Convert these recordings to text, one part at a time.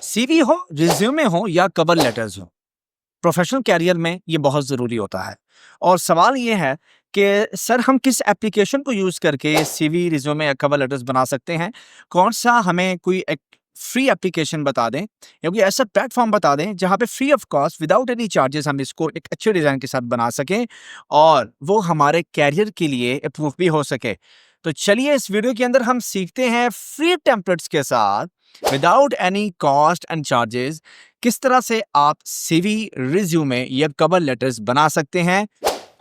CV हो, resume हो या कवर लेटर्स हो, प्रोफेशनल कैरियर में ये बहुत ज़रूरी होता है। और सवाल ये है कि सर हम किस एप्लीकेशन को यूज़ करके सीवी, रिज्यूमे या कवर लेटर्स बना सकते हैं? कौन-सा हमें कोई एक फ्री एप्लीकेशन बता दें या कोई ऐसा प्लेटफ़ॉर्म बता दें जहाँ पे free of cost without any charges हम इसको एक अच्छे डिज़ाइन के साथ बना सकें और वो हमारे कैरियर के लिए अप्रूव भी हो सके। तो चलिए इस वीडियो के अंदर हम सीखते हैं फ्री टेम्पलेट्स के साथ without any cost and charges किस तरह से आप सीवी, रिज्यूमे या कवर लेटर्स बना सकते हैं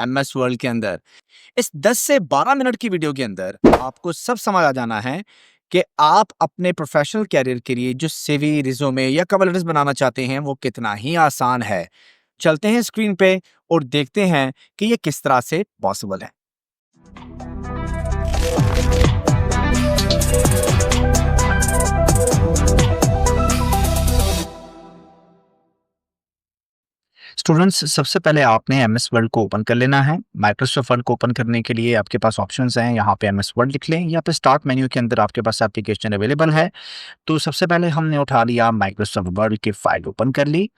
एमएस वर्ल्ड के अंदर। इस 10 से 12 मिनट की वीडियो के अंदर आपको सब समझ आ जाना है कि आप अपने प्रोफेशनल कैरियर के लिए जो सीवी, रिज्यूमे या कवर लेटर्स बनाना चाहते हैं वो कितना ही आसान है। चलते हैं स्क्रीन पे और देखते हैं कि ये किस तरह से पॉसिबल है। स्टूडेंट्स, सबसे पहले आपने एमएस वर्ड को ओपन कर लेना है। माइक्रोसॉफ्ट वर्ड को ओपन करने के लिए आपके पास ऑप्शंस हैं। यहाँ पे एमएस वर्ड लिख लें। यहाँ पे स्टार्ट मेन्यू के अंदर आपके पास एप्लीकेशन अवेलेबल है। तो सबसे पहले हमने उठा लिया माइक्रोसॉफ्ट वर्ड की फाइल ओपन कर ली।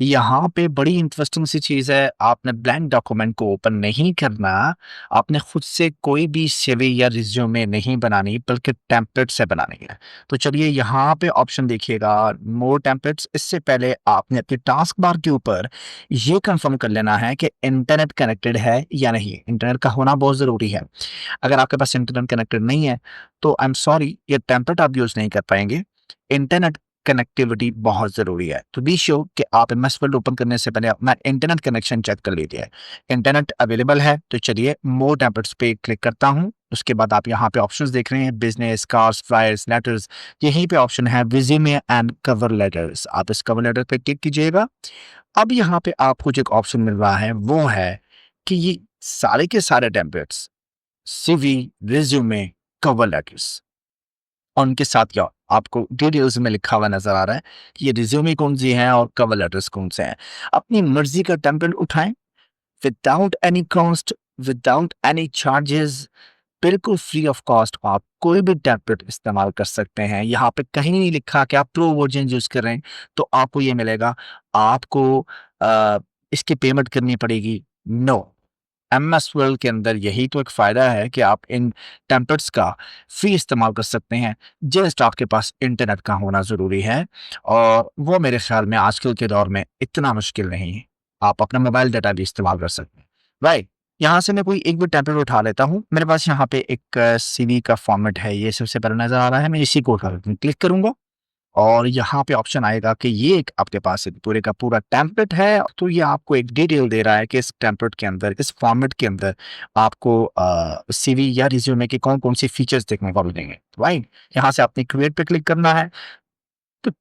यहाँ पे बड़ी इंटरेस्टिंग सी चीज़ है, आपने ब्लैंक डॉक्यूमेंट को ओपन नहीं करना। आपने खुद से कोई भी सीवी या रिज्यूमे नहीं बनानी, बल्कि टेम्पलेट से बनानी है। तो चलिए यहाँ पे ऑप्शन देखिएगा, मोर टेम्पलेट्स। इससे पहले आपने अपने टास्क बार के ऊपर ये कंफर्म कर लेना है कि इंटरनेट कनेक्टेड है या नहीं। इंटरनेट का होना बहुत ज़रूरी है। अगर आपके पास इंटरनेट कनेक्टेड नहीं है तो आई एम सॉरी, ये टेम्पलेट आप यूज़ नहीं कर पाएंगे। इंटरनेट कनेक्टिविटी बहुत ज़रूरी है। तो बी श्योर कि आप एमएस वर्ड ओपन करने से पहले अपना इंटरनेट कनेक्शन चेक कर लीजिए। इंटरनेट अवेलेबल है तो चलिए मोर टेम्पलेट्स पे क्लिक करता हूँ। उसके बाद आप यहाँ पे ऑप्शंस देख रहे हैं, बिजनेस, कार्ड्स, फ्लायर्स, लेटर्स। यहीं पे ऑप्शन है रिज्यूमे एंड कवर लेटर्स। आप इस कवर लेटर पे क्लिक कीजिएगा। अब यहाँ पे आपको जो एक ऑप्शन मिल रहा है वो है कि ये सारे के सारे templates, CV, resume, cover letters और उनके साथ क्या आपको डिटेल्स में लिखा हुआ नजर आ रहा है कि ये रिज्यूमे कौन सी है और कवर लेटर्स कौन से हैं। अपनी मर्जी का टेम्पलेट उठाएं without any cost, without any charges, बिल्कुल फ्री ऑफ कॉस्ट आप कोई भी टेम्पलेट इस्तेमाल कर सकते हैं। यहाँ पे कहीं नहीं लिखा कि आप प्रो वर्जन यूज कर रहे हैं तो आपको ये मिलेगा। आपको इसकी पेमेंट करनी पड़ेगी? नो। एमएस वर्ल्ड के अंदर यही तो एक फ़ायदा है कि आप इन टेम्पलेट्स का फ्री इस्तेमाल कर सकते हैं। जस्ट आपके पास इंटरनेट का होना ज़रूरी है और वो मेरे ख़्याल में आजकल के दौर में इतना मुश्किल नहीं है। आप अपना मोबाइल डाटा भी इस्तेमाल कर सकते हैं। राइट, यहाँ से मैं कोई एक भी टेम्पलेट उठा लेता हूँ। मेरे पास यहाँ पे एक सीवी का फॉर्मेट है, ये सबसे पहले नज़र आ रहा है। मैं इसी को उठा क्लिक करूँगा और यहाँ पे ऑप्शन आएगा कि ये एक आपके पास एक पूरे का पूरा टेम्पलेट है। तो ये आपको एक डिटेल दे रहा है कि इस टेम्पलेट के अंदर, इस फॉर्मेट के अंदर आपको सीवी या रिज्यूमे के कौन-कौन से फीचर्स देखने को मिलेंगे, राइट? यहाँ से आपने क्रिएट पे क्लिक करना है। तो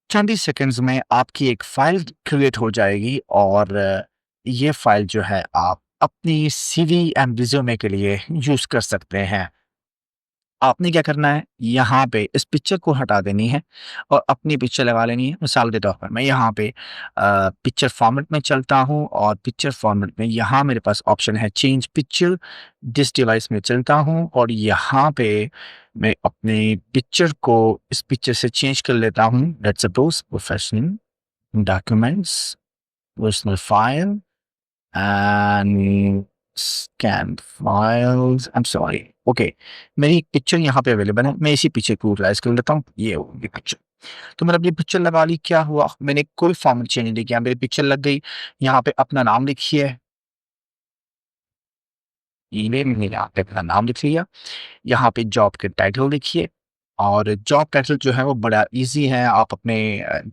चंद ही सेकंड्स में आपकी एक फाइल क्रिएट हो जाएगी और ये फाइल जो है आप अपनी सीवी एंड रिज्यूमे के लिए यूज़ कर सकते हैं। आपने क्या करना है, यहाँ पे इस पिक्चर को हटा देनी है और अपनी पिक्चर लगा लेनी है। मिसाल के तौर पर मैं यहाँ पे पिक्चर फॉर्मेट में चलता हूँ और पिक्चर फॉर्मेट में यहाँ मेरे पास ऑप्शन है चेंज पिक्चर। दिस डिवाइस में चलता हूँ और यहाँ पे मैं अपनी पिक्चर को इस पिक्चर से चेंज कर लेता हूँ। Let's suppose professional documents, personal file and scan files. I am sorry, okay. मेरी पिक्चर यहाँ पे अवेलेबल है। मैं इसी पिक्चर को यूटिलाइज कर लेता हूँ। ये होगी पिक्चर। तो मैंने अपनी पिक्चर लगा ली। क्या हुआ, मैंने कोई फॉर्मेट चेंज नहीं किया, मेरी पिक्चर लग गई। यहाँ पे अपना नाम लिखिए। ईमेल मैंने यहाँ पे अपना नाम लिख लिया। यहाँ पे जॉब के टाइटल लिखिए और जॉब टाइटल जो है वो बड़ा इजी है। आप अपने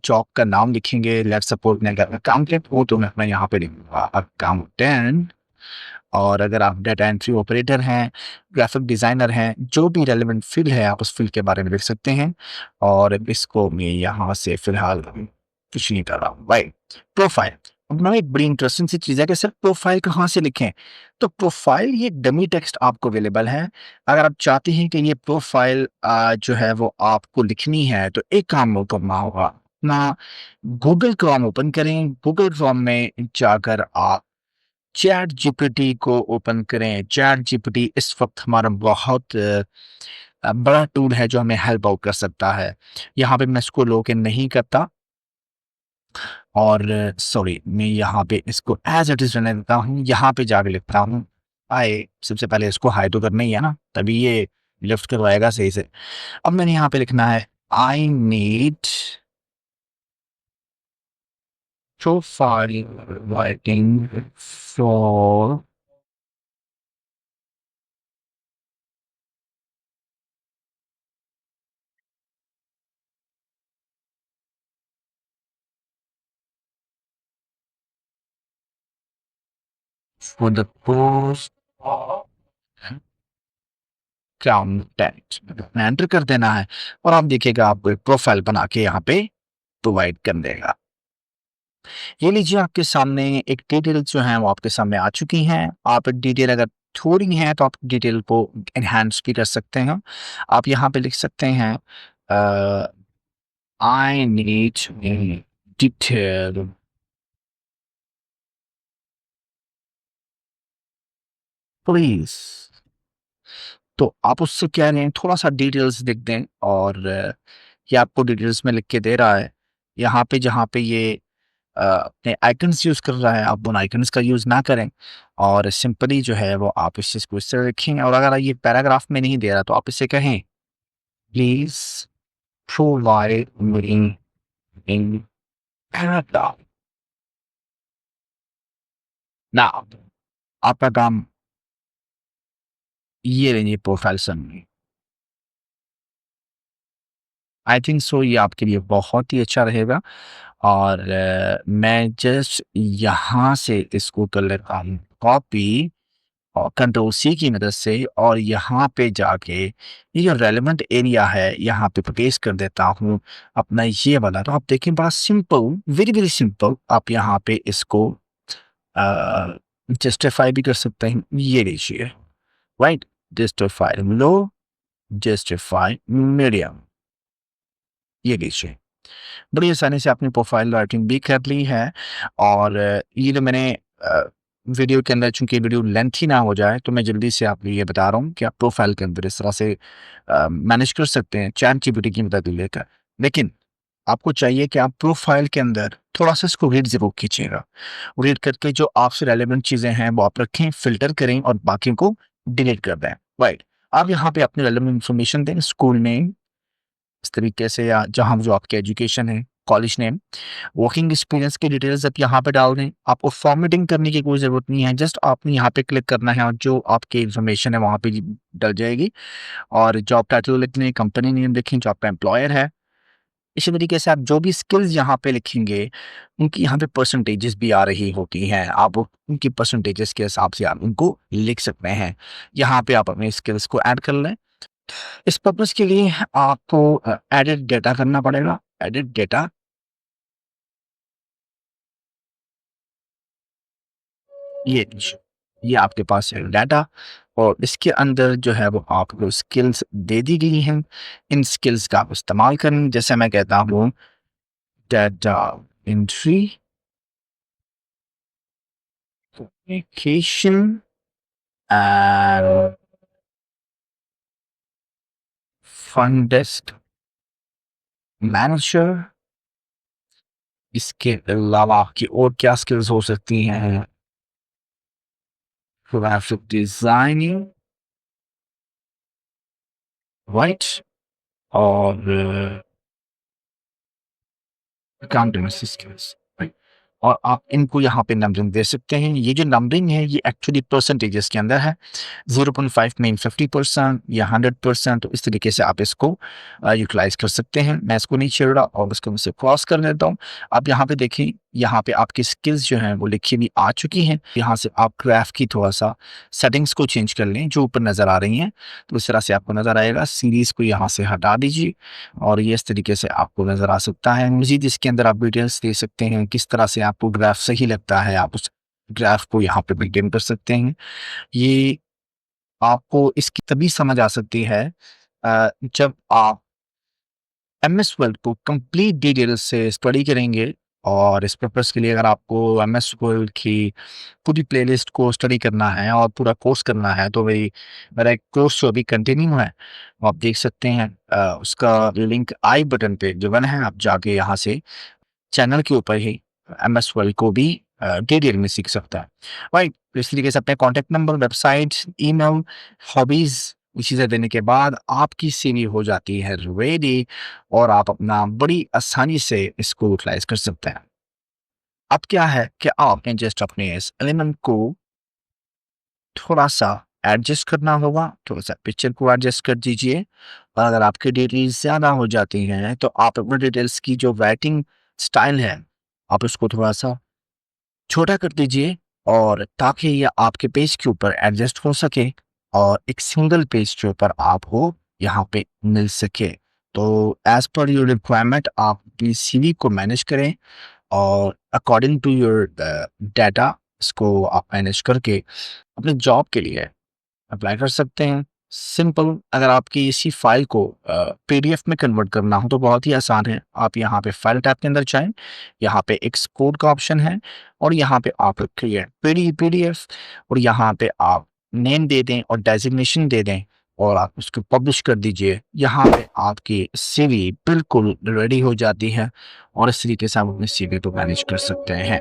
जॉब का नाम लिखेंगे। लेट्स सपोज मैं अगर अकाउंटेंट हूँ तो मैं अपना यहाँ पे लिखूंगा अकाउंटेंट। और अगर आप डाटा एंट्री ऑपरेटर हैं, ग्राफिक डिज़ाइनर हैं, जो भी रेलेवेंट फ़ील्ड है आप उस फ़ील्ड के बारे में लिख सकते हैं। और इसको मैं यहाँ से फ़िलहाल कुछ नहीं कर रहा हूँ। Right, profile. अब ना एक बड़ी इंटरेस्टिंग सी चीज़ है कि सर प्रोफ़ाइल कहाँ से लिखें? तो प्रोफ़ाइल ये डमी टेक्स्ट आपको अवेलेबल है। अगर आप चाहते हैं कि ये प्रोफ़ाइल जो है वो आपको लिखनी है तो एक काम और करना होगा। अपना गूगल क्रोम ओपन करें। गूगल क्रोम में जाकर आप चैट जीपीटी को ओपन करें। चैट जीपीटी इस वक्त हमारा बहुत बड़ा टूल है जो हमें हेल्प आउट कर सकता है। यहाँ पे मैं इसको लॉग इन नहीं करता। और सॉरी मैं यहाँ पे इसको एज़ इट इज़ रहने देता हूँ, यहाँ पे जाके लिखता हूँ हाय, सबसे पहले इसको हाय तो करना ही है ना, तभी ये लिफ्ट करवाएगा सही से। अब मैंने यहाँ पे लिखना है I need profile writing for the post content में एंटर कर देना है और आप देखिएगा आपको एक प्रोफाइल बना के यहाँ पे प्रोवाइड कर देगा। ये लीजिए आपके सामने एक डिटेल जो है वो आपके सामने आ चुकी हैं। आप डिटेल अगर थोड़ी है तो आप डिटेल को एनहांस भी कर सकते हैं। आप यहाँ पे लिख सकते हैं आई नीड डिटेल प्लीज। तो आप उससे क्या लें, थोड़ा सा डिटेल्स लिख दें और ये आपको डिटेल्स में लिख के दे रहा है। यहाँ पे जहाँ पे ये अपने आइकन्स यूज़ कर रहा है, आप उन आइकन्स का यूज़ ना करें और सिंपली जो है वो आप इस चीज़ को इस तरह रखें। और अगर ये पैराग्राफ में नहीं दे रहा तो आप इसे कहें please provide me in paragraph now. आपका काम ये रही profile summary. I think so ये आपके लिए बहुत ही अच्छा रहेगा और मैं जस्ट यहाँ से इसको कर लेता हूँ कॉपी और कंट्रोल सी की मदद से और यहाँ पे जाके ये जो रेलेवेंट एरिया है यहाँ पे पेस्ट कर देता हूँ अपना ये वाला। तो आप देखें बड़ा सिंपल, वेरी वेरी सिंपल। आप यहाँ पे इसको जस्टिफाई भी कर सकते हैं। ये लीजिए राइट, जस्टिफाई लो, जस्टिफाई मीडियम, ये लीजिए। बड़ी आसानी से आपने प्रोफाइल राइटिंग भी कर ली है और ये जो मैंने वीडियो के अंदर, चूंकि वीडियो लेंथी ना हो जाए तो मैं जल्दी से आपको ये बता रहा हूँ कि आप प्रोफाइल के अंदर इस तरह से मैनेज कर सकते हैं चैट जीपीटी की मदद लेकर। लेकिन आपको चाहिए कि आप प्रोफाइल के अंदर थोड़ा सा इसको रीड जरूर कीजिएगा। रीड करके जो आपसे रेलेवेंट चीज़ें हैं वो आप रखें, फिल्टर करें और बाकी को डिलीट कर दें। राइट, आप यहाँ पे अपनी रेलेवेंट इन्फॉर्मेशन दें, स्कूल नेम इस तरीके से, या जहाँ जो आपकी एजुकेशन है, कॉलेज नेम, वर्किंग एक्सपीरियंस की डिटेल्स आप यहाँ पे डाल दें। आपको फॉर्मेटिंग करने की कोई ज़रूरत नहीं है, जस्ट आपने यहाँ पे क्लिक करना है और जो आपकी इन्फॉर्मेशन है वहाँ पे डल जाएगी। और जॉब टाइटल लिख लें, कंपनी नेम लिखें जो आपका एम्प्लॉयर है। इसी तरीके से आप जो भी स्किल्स यहाँ पे लिखेंगे उनकी यहाँ पे परसेंटेजेस भी आ रही होती हैं, आप उनकी परसेंटेजेस के हिसाब से आप उनको लिख सकते हैं। यहाँ पे आप अपने स्किल्स को ऐड कर लें। इस पर्पज़ के लिए आपको एडिट डेटा करना पड़ेगा। एडिट डेटा, ये लीजिए, ये आपके पास है डाटा और इसके अंदर जो है वो आपको स्किल्स दे दी गई हैं। इन स्किल्स का आप इस्तेमाल करें। जैसे मैं कहता हूँ data entry, communication and front desk manager. इसके अलावा आपकी और क्या स्किल्स हो सकती हैं? ग्राफिक डिज़ाइनिंग, राइट, और अकाउंटिंग स्किल्स, राइट। और आप इनको यहाँ पे नंबरिंग दे सकते हैं। ये जो नंबरिंग है ये एक्चुअली परसेंटेजेस के अंदर है। 0.5 मीन 50% या 100%, तो इस तरीके से आप इसको यूटिलाइज़ कर सकते हैं। मैं इसको नहीं छेड़ रहा और इसको मैं इसे क्रॉस कर देता हूँ। आप यहाँ पे देखें, यहाँ पे आपकी स्किल्स जो हैं वो लिखी हुई आ चुकी हैं। यहाँ से आप ग्राफ की थोड़ा-सा सेटिंग्स को चेंज कर लें जो ऊपर नज़र आ रही हैं, तो इस तरह से आपको नज़र आएगा। सीरीज़ को यहाँ से हटा दीजिए और ये इस तरीके से आपको नज़र आ सकता है। मज़ीद इसके अंदर आप डिटेल्स दे सकते हैं, किस तरह से आपको ग्राफ सही लगता है, आप उस ग्राफ को यहाँ पे मेंटेन कर सकते हैं। ये आपको इसकी तभी समझ आ सकती है जब आप एमएस वर्ड को कंप्लीट डिटेल से स्टडी करेंगे। और इस पर्पज़ के लिए अगर आपको एमएस वर्ड की पूरी प्लेलिस्ट को स्टडी करना है और पूरा कोर्स करना है तो वही मेरा एक कोर्स जो अभी कंटिन्यू है वो आप देख सकते हैं। उसका लिंक आई बटन पे जो बना है, आप जाके यहाँ से चैनल के ऊपर ही एमएस वर्ड को भी डिटेल में सीख सकता है। राइट, तो इस तरीके से अपने contact number, website, email, hobbies ये चीज़ें देने के बाद आपकी सीवी हो जाती है रेडी और आप अपना बड़ी आसानी से इसको यूटिलाइज़ कर सकते हैं। अब क्या है कि आपने जस्ट अपने इस एलिमेंट को थोड़ा-सा एडजस्ट करना होगा, थोड़ा-सा पिक्चर को एडजस्ट कर दीजिए और अगर आपकी डिटेल्स ज़्यादा हो जाती हैं, तो आप अपने डिटेल्स की जो राइटिंग स्टाइल है, आप उसको थोड़ा-सा छोटा कर दीजिए और ताकि ये आपके पेज के ऊपर एडजस्ट हो सके और एक सिंगल पेज के ऊपर आपको यहाँ पे मिल सके। तो एज़ पर योर रिक्वायरमेंट आप अपनी सीवी को मैनेज करें और अकॉर्डिंग टू योर डाटा इसको आप मैनेज करके अपने जॉब के लिए अप्लाई कर सकते हैं। सिंपल, अगर आपकी इसी फाइल को पीडीएफ में कन्वर्ट करना हो तो बहुत ही आसान है। आप यहाँ पे फाइल टैब के अंदर जाएँ, यहाँ पे एक्सपोर्ट का ऑप्शन है और यहाँ पे आप क्रिएट पीडीएफ और यहाँ पे आप नेम दे दें और डेज़िग्नेशन दे दें और आप उसको पब्लिश कर दीजिए। यहाँ पे आपकी सीवी बिल्कुल रेडी हो जाती है और इस तरीके से आप अपनी सीवी को मैनेज कर सकते हैं।